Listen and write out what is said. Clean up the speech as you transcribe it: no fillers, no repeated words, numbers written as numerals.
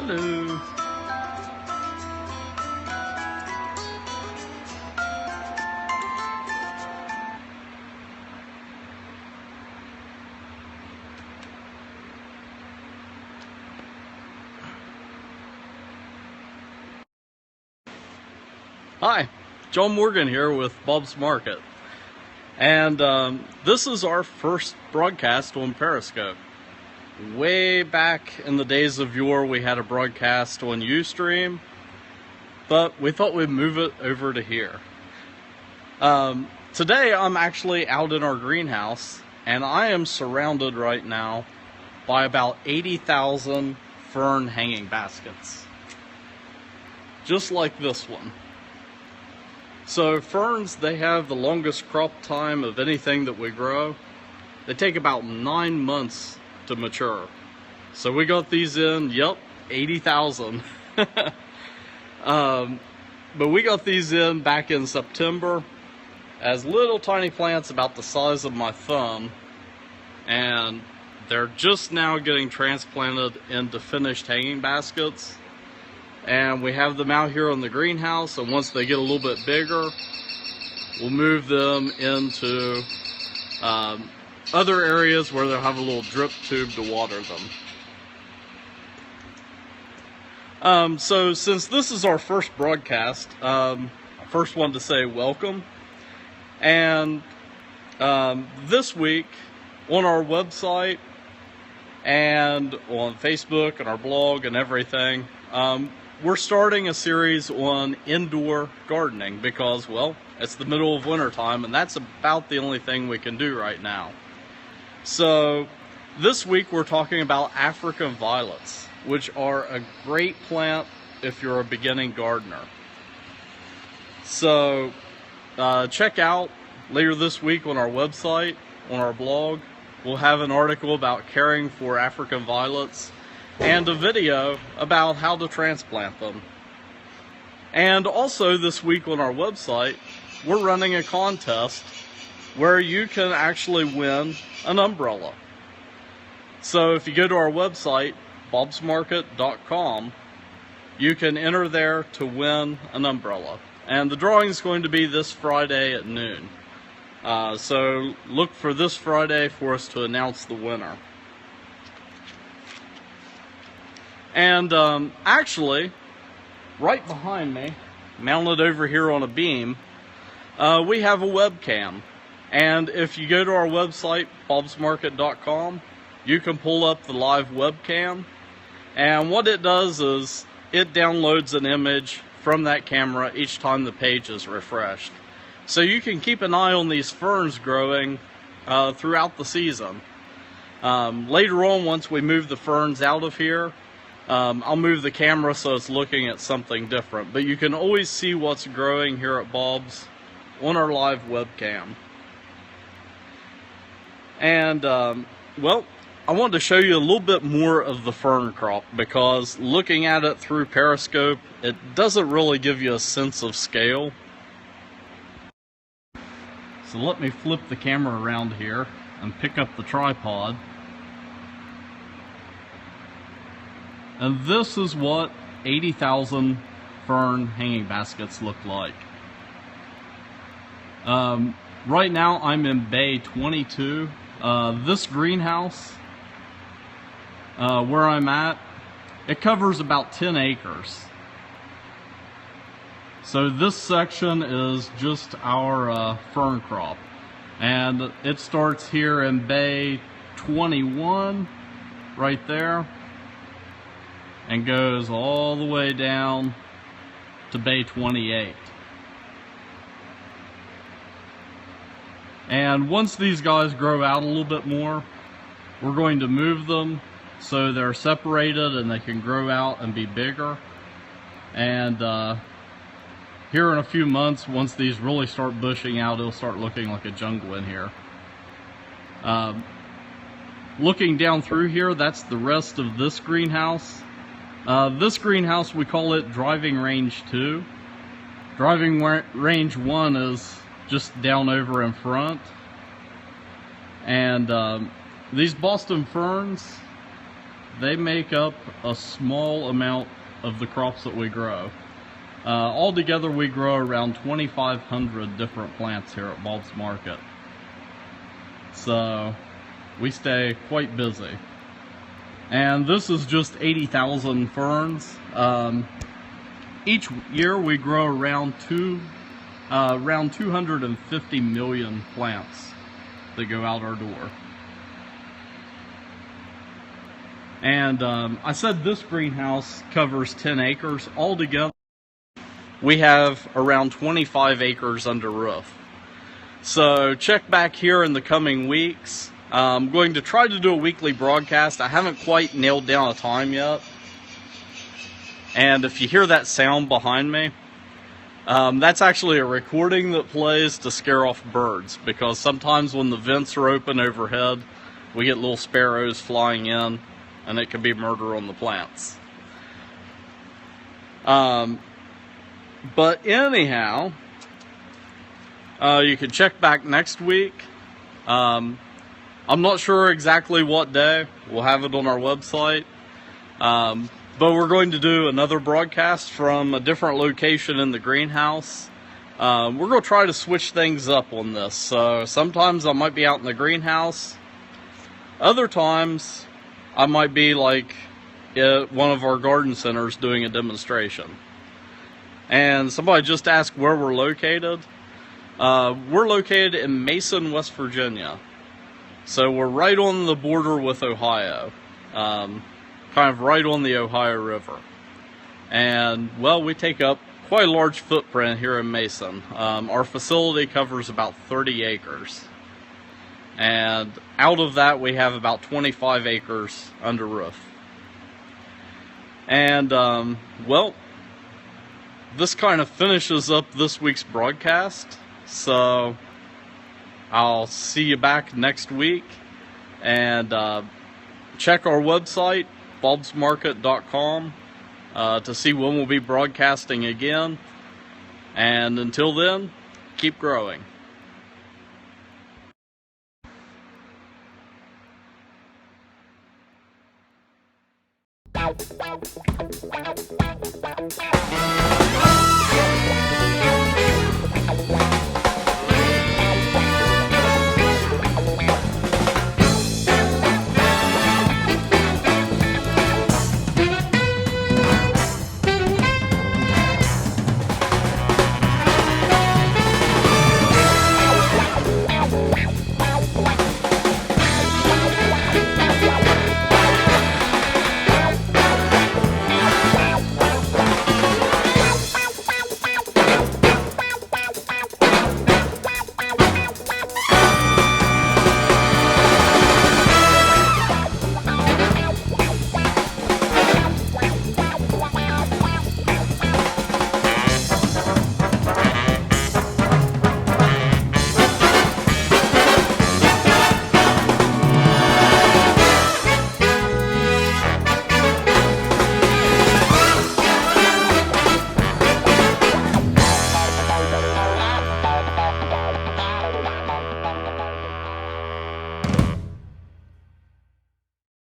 Hello. Hi, John Morgan here with Bob's Market, and this is our first broadcast on Periscope. Way back in the days of yore, we had a broadcast on Ustream, but we thought we'd move it over to here. Today I'm actually out in our greenhouse, and I am surrounded right now by about 80,000 fern hanging baskets, just like this one. So ferns, they have the longest crop time of anything that we grow. They take about 9 months to mature. So we got these in, yep, 80,000. But we got these in back in September as little tiny plants about the size of my thumb. And they're just now getting transplanted into finished hanging baskets. And we have them out here on the greenhouse, and once they get a little bit bigger, we'll move them into other areas where they'll have a little drip tube to water them. So since this is our first broadcast, I first wanted to say welcome. And this week on our website and on Facebook and our blog and everything, we're starting a series on indoor gardening because, well, it's the middle of winter time, and that's about the only thing we can do right now. So this week we're talking about African violets, which are a great plant if you're a beginning gardener. So check out later this week on our website, on our blog, we'll have an article about caring for African violets and a video about how to transplant them. And also this week on our website, we're running a contest where you can actually win an umbrella. So if you go to our website, bobsmarket.com, you can enter there to win an umbrella. And the drawing is going to be this Friday at noon. So look for this Friday for us to announce the winner. And actually, right behind me, mounted over here on a beam, we have a webcam. And if you go to our website, bobsmarket.com, you can pull up the live webcam. And what it does is it downloads an image from that camera each time the page is refreshed. So you can keep an eye on these ferns growing throughout the season. Later on, once we move the ferns out of here, I'll move the camera so it's looking at something different, but you can always see what's growing here at Bob's on our live webcam. And, well, I wanted to show you a little bit more of the fern crop because looking at it through Periscope, it doesn't really give you a sense of scale. So let me flip the camera around here and pick up the tripod. And this is what 80,000 fern hanging baskets look like. Right now I'm in Bay 22. This greenhouse, where I'm at, it covers about 10 acres. So this section is just our fern crop. And it starts here in Bay 21, right there, and goes all the way down to Bay 28. And once these guys grow out a little bit more, we're going to move them so they're separated and they can grow out and be bigger. And here in a few months, once these really start bushing out, it'll start looking like a jungle in here. Looking down through here, that's the rest of this greenhouse. This greenhouse, we call it Driving Range 2. Driving Range 1 is just down over in front. And these Boston ferns, they make up a small amount of the crops that we grow. Altogether, we grow around 2,500 different plants here at Bob's Market. So, we stay quite busy. And this is just 80,000 ferns. Each year we grow around 250 million plants that go out our door. And I said this greenhouse covers 10 acres. Altogether, we have around 25 acres under roof. So check back here in the coming weeks. I'm going to try to do a weekly broadcast. I haven't quite nailed down a time yet. And if you hear that sound behind me, that's actually a recording that plays to scare off birds, because sometimes when the vents are open overhead, we get little sparrows flying in, and it could be murder on the plants. But anyhow, you can check back next week. I'm not sure exactly what day. We'll have it on our website. But we're going to do another broadcast from a different location in the greenhouse. We're going to try to switch things up on this. So sometimes I might be out in the greenhouse. Other times I might be like at one of our garden centers doing a demonstration. And somebody just asked where we're located. We're located in Mason, West Virginia. So we're right on the border with Ohio. Kind of right on the Ohio River. And, well, we take up quite a large footprint here in Mason. Our facility covers about 30 acres. And out of that, we have about 25 acres under roof. And, well, this kind of finishes up this week's broadcast. So, I'll see you back next week. And, check our website, bobsmarket.com, to see when we'll be broadcasting again. And until then, keep growing. Wow.